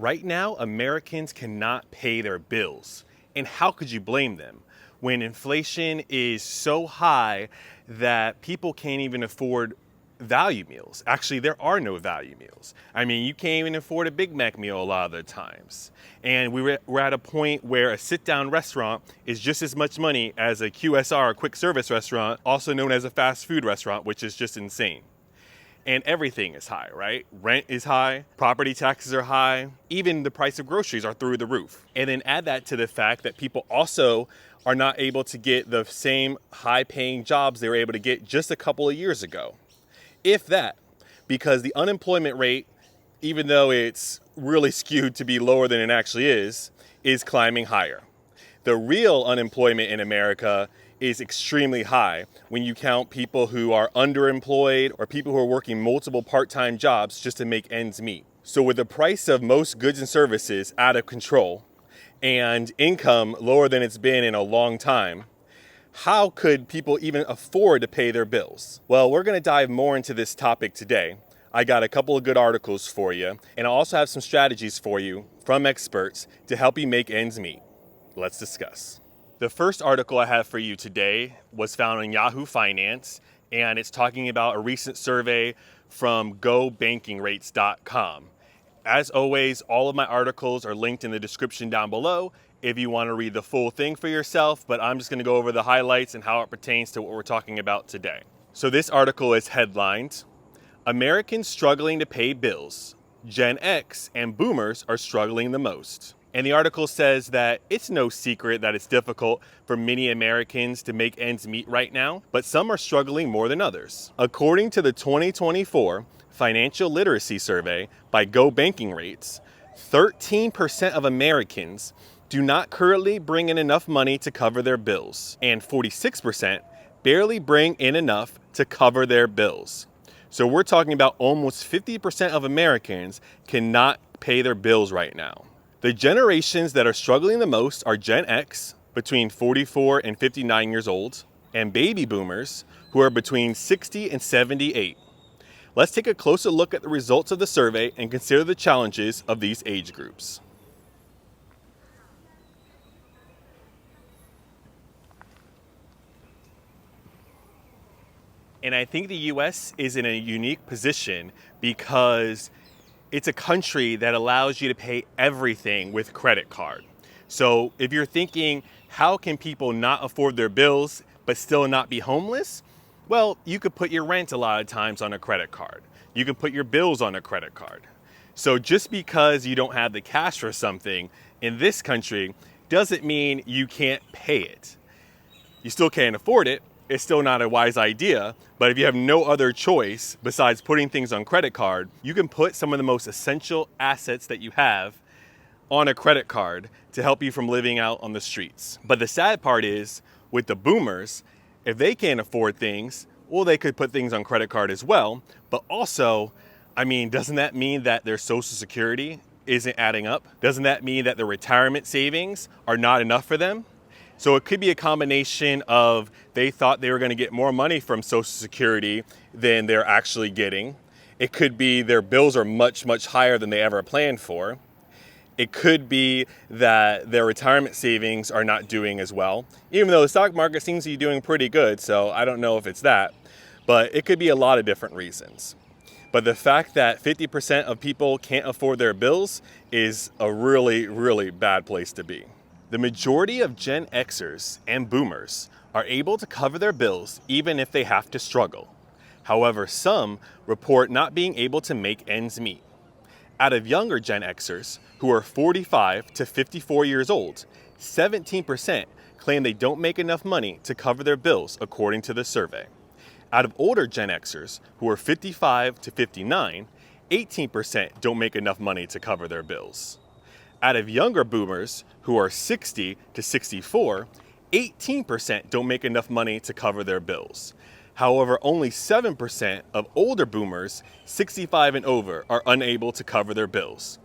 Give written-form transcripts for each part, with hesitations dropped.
Right now, Americans cannot pay their bills. And how could you blame them when inflation is so high that people can't even afford value meals? Actually, there are no value meals. I mean, you can't even afford a Big Mac meal a lot of the times. And we're at a point where a sit-down restaurant is just as much money as a QSR, a quick service restaurant, also known as a fast food restaurant, which is just insane. And everything is high, right? Rent is high, property taxes are high, even the price of groceries are through the roof. And then add that to the fact that people also are not able to get the same high paying jobs they were able to get just a couple of years ago. If that, because the unemployment rate, even though it's really skewed to be lower than it actually is climbing higher. The real unemployment in America is extremely high when you count people who are underemployed or people who are working multiple part-time jobs just to make ends meet. So with the price of most goods and services out of control and income lower than it's been in a long time, how could people even afford to pay their bills? Well, we're going to dive more into this topic today. I got a couple of good articles for you, and I also have some strategies for you from experts to help you make ends meet. Let's discuss. The first article I have for you today was found on Yahoo Finance, and it's talking about a recent survey from GoBankingRates.com. As always, all of my articles are linked in the description down below if you want to read the full thing for yourself, but I'm just going to go over the highlights and how it pertains to what we're talking about today. So this article is headlined, Americans Struggling to Pay Bills. Gen X and Boomers are struggling the most. And the article says that it's no secret that it's difficult for many Americans to make ends meet right now, but some are struggling more than others. According to the 2024 Financial Literacy Survey by Go Banking Rates, 13% of Americans do not currently bring in enough money to cover their bills, and 46% barely bring in enough to cover their bills. So we're talking about almost 50% of Americans cannot pay their bills right now. The generations that are struggling the most are Gen X, between 44 and 59 years old, and baby boomers, who are between 60 and 78. Let's take a closer look at the results of the survey and consider the challenges of these age groups. And I think the US is in a unique position because it's a country that allows you to pay everything with credit card. So if you're thinking, how can people not afford their bills but still not be homeless? Well, you could put your rent a lot of times on a credit card. You can put your bills on a credit card. So just because you don't have the cash for something in this country doesn't mean you can't pay it. You still can't afford it. It's still not a wise idea, but if you have no other choice besides putting things on credit card, you can put some of the most essential assets that you have on a credit card to help you from living out on the streets. But the sad part is, with the boomers, if they can't afford things, well, they could put things on credit card as well. But also, I mean, doesn't that mean that their Social Security isn't adding up? Doesn't that mean that their retirement savings are not enough for them? So it could be a combination of they thought they were going to get more money from Social Security than they're actually getting. It could be their bills are much, much higher than they ever planned for. It could be that their retirement savings are not doing as well, even though the stock market seems to be doing pretty good. So I don't know if it's that, but it could be a lot of different reasons. But the fact that 50% of people can't afford their bills is a really, really bad place to be. The majority of Gen Xers and Boomers are able to cover their bills even if they have to struggle. However, some report not being able to make ends meet. Out of younger Gen Xers, who are 45 to 54 years old, 17% claim they don't make enough money to cover their bills, according to the survey. Out of older Gen Xers, who are 55 to 59, 18% don't make enough money to cover their bills. Out of younger boomers, who are 60 to 64, 18% don't make enough money to cover their bills. However, only 7% of older boomers, 65 and over, are unable to cover their bills.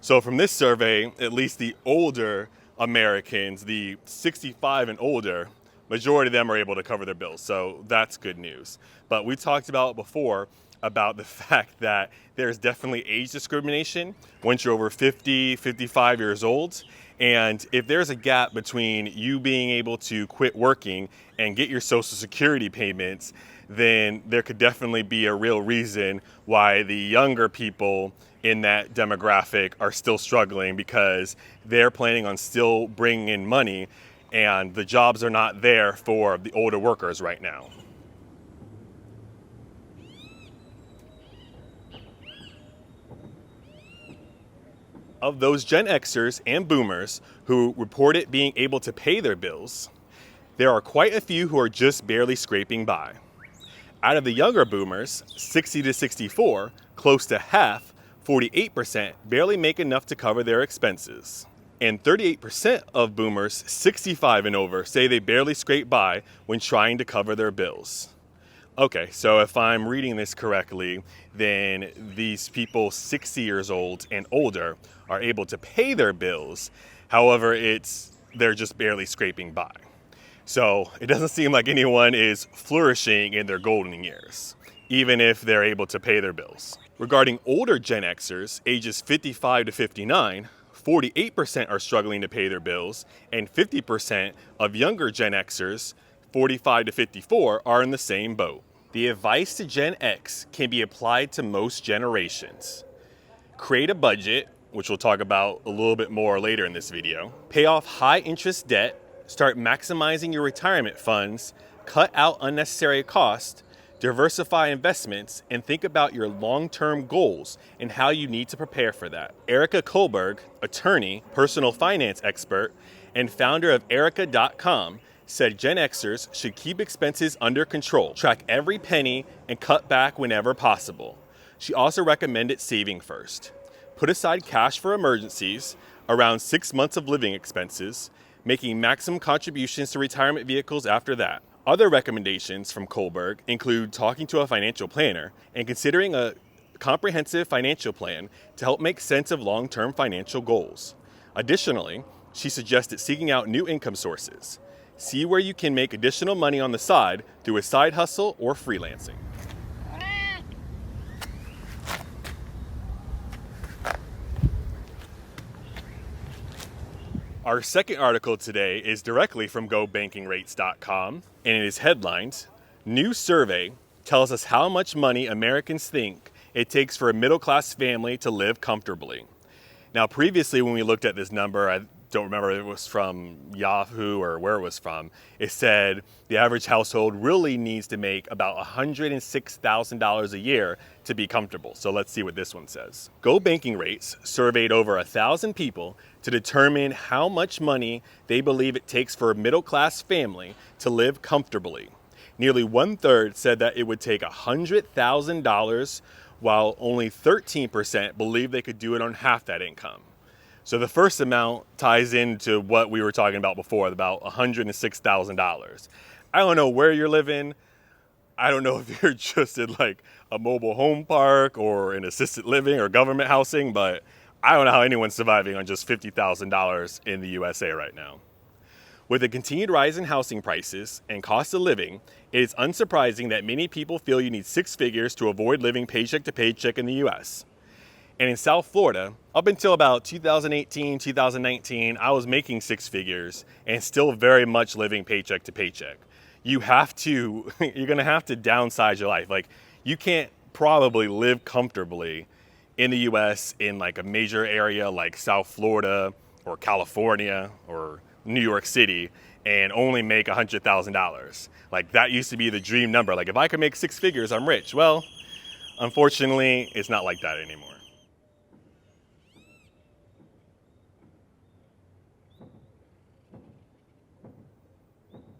So from this survey, at least the older Americans, the 65 and older, majority of them are able to cover their bills. So that's good news. But we talked about before about the fact that there's definitely age discrimination once you're over 50, 55 years old. And if there's a gap between you being able to quit working and get your Social Security payments, then there could definitely be a real reason why the younger people in that demographic are still struggling, because they're planning on still bringing in money and the jobs are not there for the older workers right now. Of those Gen Xers and Boomers who reported being able to pay their bills, there are quite a few who are just barely scraping by. Out of the younger Boomers, 60 to 64, close to half, 48%, barely make enough to cover their expenses. And 38% of Boomers 65 and over say they barely scrape by when trying to cover their bills. Okay, so if I'm reading this correctly, then these people 60 years old and older are able to pay their bills. However, they're just barely scraping by. So it doesn't seem like anyone is flourishing in their golden years, even if they're able to pay their bills. Regarding older Gen Xers, ages 55 to 59, 48% are struggling to pay their bills, and 50% of younger Gen Xers, 45 to 54, are in the same boat. The advice to Gen X can be applied to most generations. Create a budget, which we'll talk about a little bit more later in this video. Pay off high interest debt, start maximizing your retirement funds, cut out unnecessary costs, diversify investments, and think about your long-term goals and how you need to prepare for that. Erica Kohlberg, attorney, personal finance expert, and founder of Erica.com, said Gen Xers should keep expenses under control, track every penny, and cut back whenever possible. She also recommended saving first. Put aside cash for emergencies, around 6 months of living expenses, making maximum contributions to retirement vehicles after that. Other recommendations from Kohlberg include talking to a financial planner and considering a comprehensive financial plan to help make sense of long-term financial goals. Additionally, she suggested seeking out new income sources. See where you can make additional money on the side through a side hustle or freelancing. Our second article today is directly from GoBankingRates.com, and it is headlined, "New Survey Tells Us How Much Money Americans Think It Takes for a Middle-Class Family to Live Comfortably." Now, previously when we looked at this number, I don't remember if it was from Yahoo or where it was from, it said the average household really needs to make about $106,000 a year to be comfortable. So let's see what this one says. Go Banking Rates surveyed over 1,000 people to determine how much money they believe it takes for a middle-class family to live comfortably. Nearly 1/3 said that it would take $100,000, while only 13% believe they could do it on half that income. So the first amount ties into what we were talking about before, about $106,000. I don't know where you're living. I don't know if you're just in like a mobile home park or in assisted living or government housing, but I don't know how anyone's surviving on just $50,000 in the USA right now. With the continued rise in housing prices and cost of living, it is unsurprising that many people feel you need 6 figures to avoid living paycheck to paycheck in the US. And in South Florida, up until about 2018, 2019, I was making 6 figures and still very much living paycheck to paycheck. You're gonna have to downsize your life. Like, you can't probably live comfortably in the US in like a major area like South Florida or California or New York City and only make $100,000. Like, that used to be the dream number. Like, if I could make 6 figures, I'm rich. Well, unfortunately, it's not like that anymore.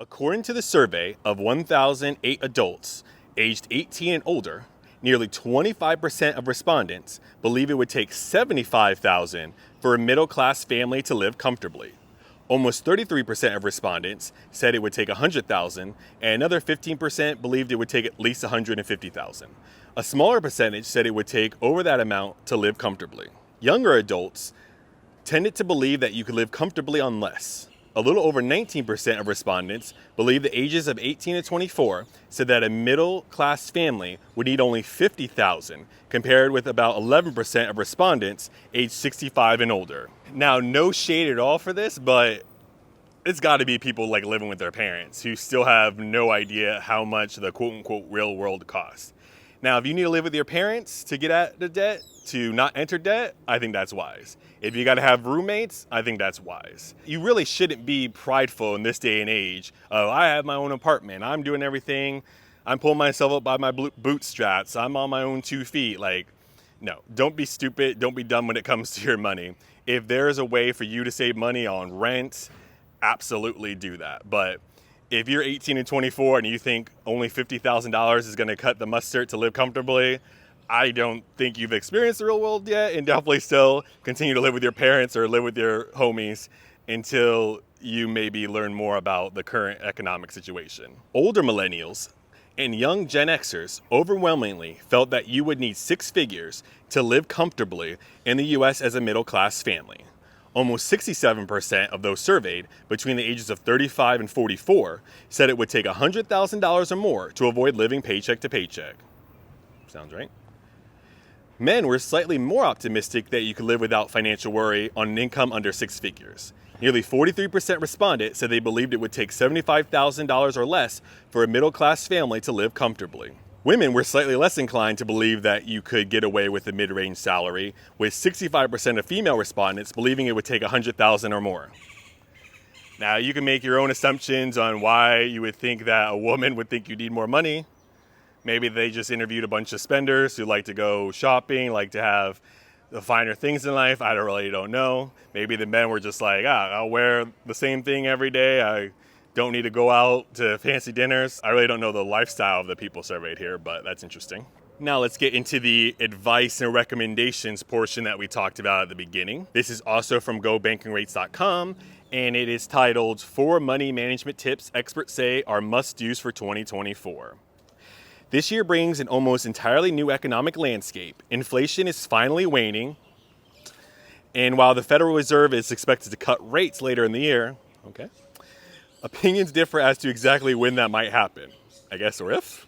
According to the survey of 1,008 adults aged 18 and older, nearly 25% of respondents believe it would take $75,000 for a middle-class family to live comfortably. Almost 33% of respondents said it would take $100,000, and another 15% believed it would take at least $150,000. A smaller percentage said it would take over that amount to live comfortably. Younger adults tended to believe that you could live comfortably on less. A little over 19% of respondents believe the ages of 18 to 24 said that a middle-class family would need only $50,000, compared with about 11% of respondents aged 65 and older. Now, no shade at all for this, but it's got to be people like living with their parents who still have no idea how much the quote-unquote real world costs. Now, if you need to live with your parents to get out of debt, to not enter debt, I think that's wise. If you got to have roommates, I think that's wise. You really shouldn't be prideful in this day and age. Oh, I have my own apartment. I'm doing everything. I'm pulling myself up by my bootstraps. I'm on my own 2 feet. Like, no, don't be stupid. Don't be dumb when it comes to your money. If there is a way for you to save money on rent, absolutely do that. But if you're 18 and 24 and you think only $50,000 is going to cut the mustard to live comfortably, I don't think you've experienced the real world yet, and definitely still continue to live with your parents or live with your homies until you maybe learn more about the current economic situation. Older millennials and young Gen Xers overwhelmingly felt that you would need 6 figures to live comfortably in the US as a middle-class family. Almost 67% of those surveyed between the ages of 35 and 44 said it would take $100,000 or more to avoid living paycheck to paycheck. Sounds right. Men were slightly more optimistic that you could live without financial worry on an income under 6 figures. Nearly 43% responded said they believed it would take $75,000 or less for a middle-class family to live comfortably. Women were slightly less inclined to believe that you could get away with a mid-range salary, with 65% of female respondents believing it would take $100,000 or more. Now, you can make your own assumptions on why you would think that a woman would think you need more money. Maybe they just interviewed a bunch of spenders who like to go shopping, like to have the finer things in life. I really don't know. Maybe the men were just like, I'll wear the same thing every day. I don't need to go out to fancy dinners. I really don't know the lifestyle of the people surveyed here, but that's interesting. Now let's get into the advice and recommendations portion that we talked about at the beginning. This is also from GoBankingRates.com, and it is titled 4 Money Management Tips Experts Say Are Must-Dos for 2024. This year brings an almost entirely new economic landscape. Inflation is finally waning, and while the Federal Reserve is expected to cut rates later in the year, opinions differ as to exactly when that might happen, I guess, or if.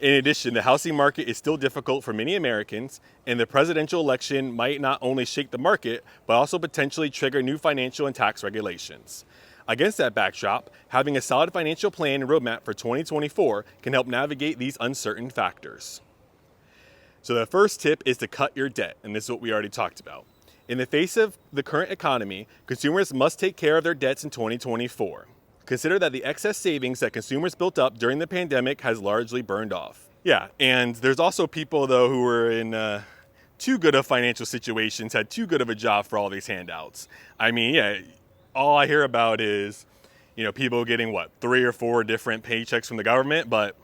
In addition, the housing market is still difficult for many Americans, and the presidential election might not only shake the market, but also potentially trigger new financial and tax regulations. Against that backdrop, having a solid financial plan and roadmap for 2024 can help navigate these uncertain factors. So the first tip is to cut your debt, and this is what we already talked about. In the face of the current economy, consumers must take care of their debts in 2024. Consider that the excess savings that consumers built up during the pandemic has largely burned off. Yeah, and there's also people, though, who were in too good of financial situations, had too good of a job for all these handouts. I mean, yeah, all I hear about is, people getting, 3 or 4 different paychecks from the government, but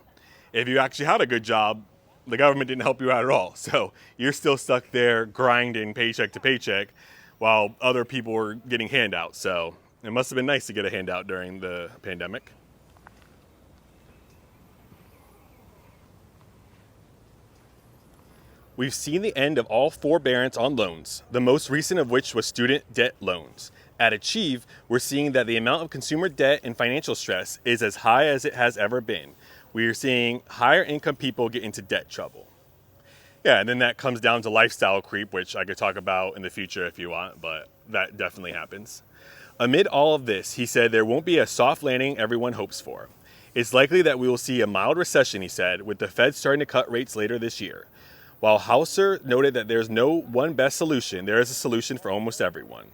if you actually had a good job, the government didn't help you out at all. So you're still stuck there grinding paycheck to paycheck while other people were getting handouts. So it must have been nice to get a handout during the pandemic. We've seen the end of all forbearance on loans, the most recent of which was student debt loans. At Achieve, we're seeing that the amount of consumer debt and financial stress is as high as it has ever been. We are seeing higher income people get into debt trouble. Yeah, and then that comes down to lifestyle creep, which I could talk about in the future if you want, but that definitely happens. Amid all of this, he said there won't be a soft landing everyone hopes for. It's likely that we will see a mild recession, he said, with the Fed starting to cut rates later this year. While Hauser noted that there's no one best solution, there is a solution for almost everyone.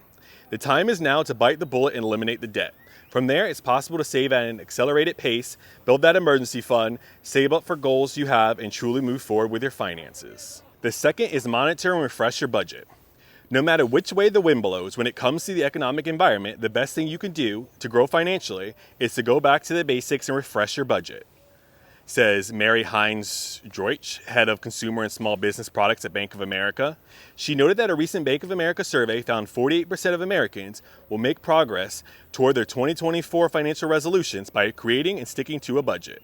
The time is now to bite the bullet and eliminate the debt. From there, it's possible to save at an accelerated pace, build that emergency fund, save up for goals you have, and truly move forward with your finances. The second is monitor and refresh your budget. No matter which way the wind blows, when it comes to the economic environment, the best thing you can do to grow financially is to go back to the basics and refresh your budget, says Mary Hines Droich, head of consumer and small business products at Bank of America. She noted that a recent Bank of America survey found 48% of Americans will make progress toward their 2024 financial resolutions by creating and sticking to a budget.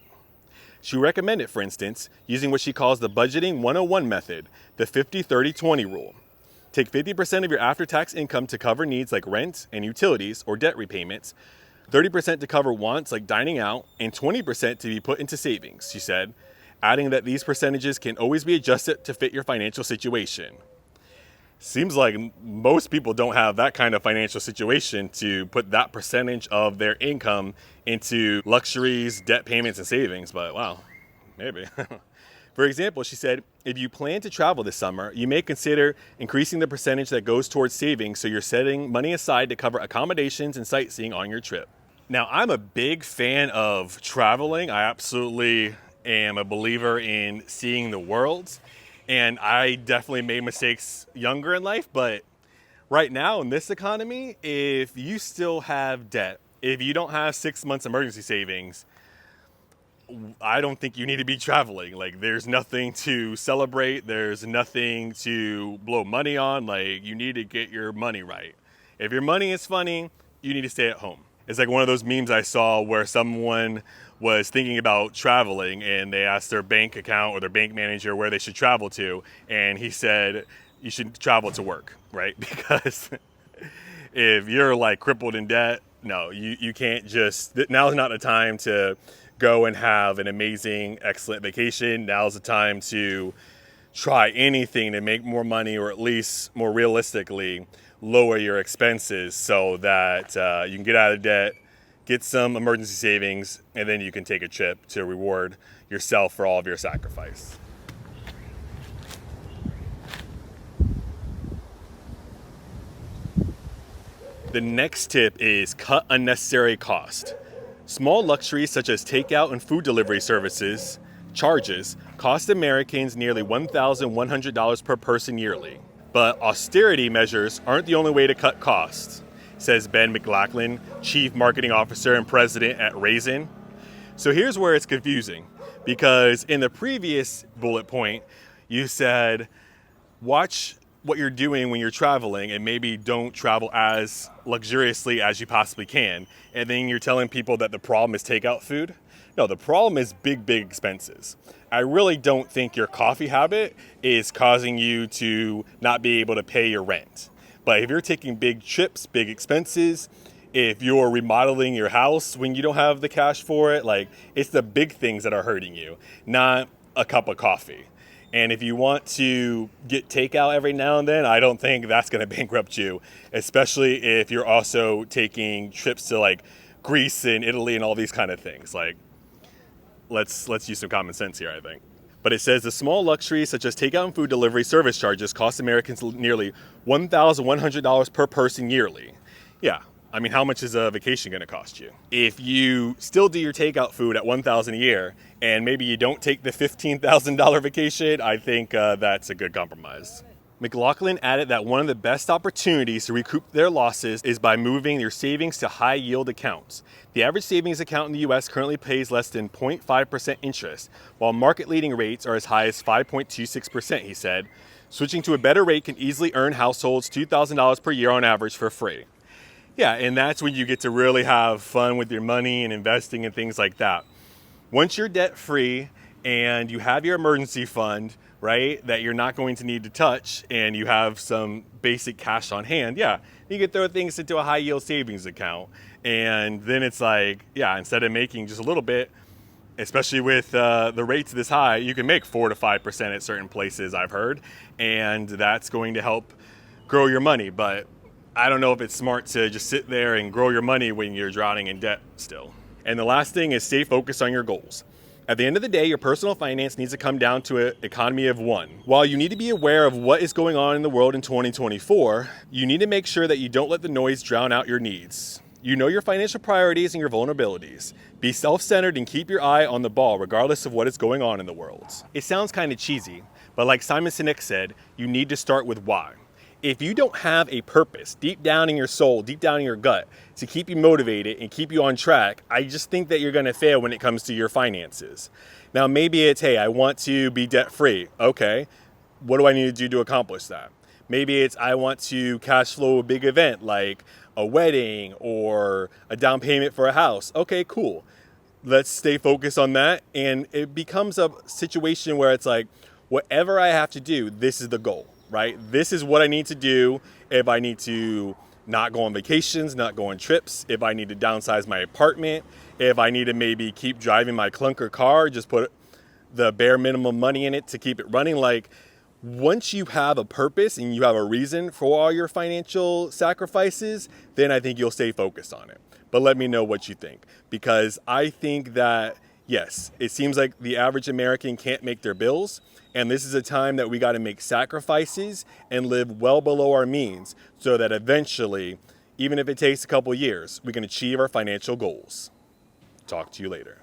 She recommended, for instance, using what she calls the Budgeting 101 method, the 50-30-20 rule. Take 50% of your after-tax income to cover needs like rent and utilities or debt repayments, 30% to cover wants like dining out, and 20% to be put into savings, she said, adding that these percentages can always be adjusted to fit your financial situation. Seems like most people don't have that kind of financial situation to put that percentage of their income into luxuries, debt payments, and savings, but wow, maybe. For example, she said, if you plan to travel this summer, you may consider increasing the percentage that goes towards savings so you're setting money aside to cover accommodations and sightseeing on your trip. Now, I'm a big fan of traveling. I absolutely am a believer in seeing the world. And I definitely made mistakes younger in life, but right now in this economy, if you still have debt, if you don't have 6 months emergency savings, I don't think you need to be traveling. Like, there's nothing to celebrate. There's nothing to blow money on. Like, you need to get your money right. If your money is funny, you need to stay at home. It's like one of those memes I saw where someone was thinking about traveling and they asked their bank account or their bank manager where they should travel to. And he said, you should travel to work, right? Because if you're like crippled in debt, no, you can't just, now's not the time to go and have an amazing, excellent vacation. Now's the time to try anything to make more money, or at least more realistically lower your expenses so that you can get out of debt, get some emergency savings, and then you can take a trip to reward yourself for all of your sacrifice. The next tip is cut unnecessary cost. Small luxuries such as takeout and food delivery services charges cost Americans nearly $1,100 per person yearly. But austerity measures aren't the only way to cut costs, says Ben McLaughlin, Chief Marketing Officer and President at Raisin. So here's where it's confusing, because in the previous bullet point, you said, watch what you're doing when you're traveling and maybe don't travel as luxuriously as you possibly can. And then you're telling people that the problem is takeout food. No, the problem is big expenses. I really don't think your coffee habit is causing you to not be able to pay your rent. But if you're taking big trips, big expenses, if you're remodeling your house when you don't have the cash for it, like, it's the big things that are hurting you, not a cup of coffee. And if you want to get takeout every now and then, I don't think that's going to bankrupt you, especially if you're also taking trips to like Greece and Italy and all these kind of things. Like, let's use some common sense here, I think. But it says the small luxuries such as takeout and food delivery service charges cost Americans nearly $1,100 per person yearly. Yeah. I mean, how much is a vacation going to cost you? If you still do your takeout food at $1,000 a year and maybe you don't take the $15,000 vacation, I think that's a good compromise. McLaughlin added that one of the best opportunities to recoup their losses is by moving your savings to high yield accounts. The average savings account in the U.S. currently pays less than 0.5% interest, while market leading rates are as high as 5.26%, he said. Switching to a better rate can easily earn households $2,000 per year on average for free. Yeah, and that's when you get to really have fun with your money and investing and things like that. Once you're debt free and you have your emergency fund, right, that you're not going to need to touch, and you have some basic cash on hand, yeah, you can throw things into a high yield savings account. And then it's like, yeah, instead of making just a little bit, especially with the rates this high, you can make 4 to 5% at certain places, I've heard, and that's going to help grow your money. But I don't know if it's smart to just sit there and grow your money when you're drowning in debt still. And the last thing is stay focused on your goals. At the end of the day, your personal finance needs to come down to an economy of one. While you need to be aware of what is going on in the world in 2024, you need to make sure that you don't let the noise drown out your needs. You know your financial priorities and your vulnerabilities. Be self-centered and keep your eye on the ball regardless of what is going on in the world. It sounds kind of cheesy, but like Simon Sinek said, you need to start with why. If you don't have a purpose deep down in your soul, deep down in your gut, to keep you motivated and keep you on track, I just think that you're going to fail when it comes to your finances. Now, maybe it's, hey, I want to be debt free. Okay, what do I need to do to accomplish that? Maybe it's, I want to cash flow a big event like a wedding or a down payment for a house. Okay, cool. Let's stay focused on that. And it becomes a situation where it's like, whatever I have to do, this is the goal. right? This is what I need to do if I need to not go on vacations, not go on trips, if I need to downsize my apartment, if I need to maybe keep driving my clunker car, just put the bare minimum money in it to keep it running. Like, once you have a purpose and you have a reason for all your financial sacrifices, then I think you'll stay focused on it. But let me know what you think, because I think that, yes, it seems like the average American can't make their bills. And this is a time that we got to make sacrifices and live well below our means so that eventually, even if it takes a couple years, we can achieve our financial goals. Talk to you later.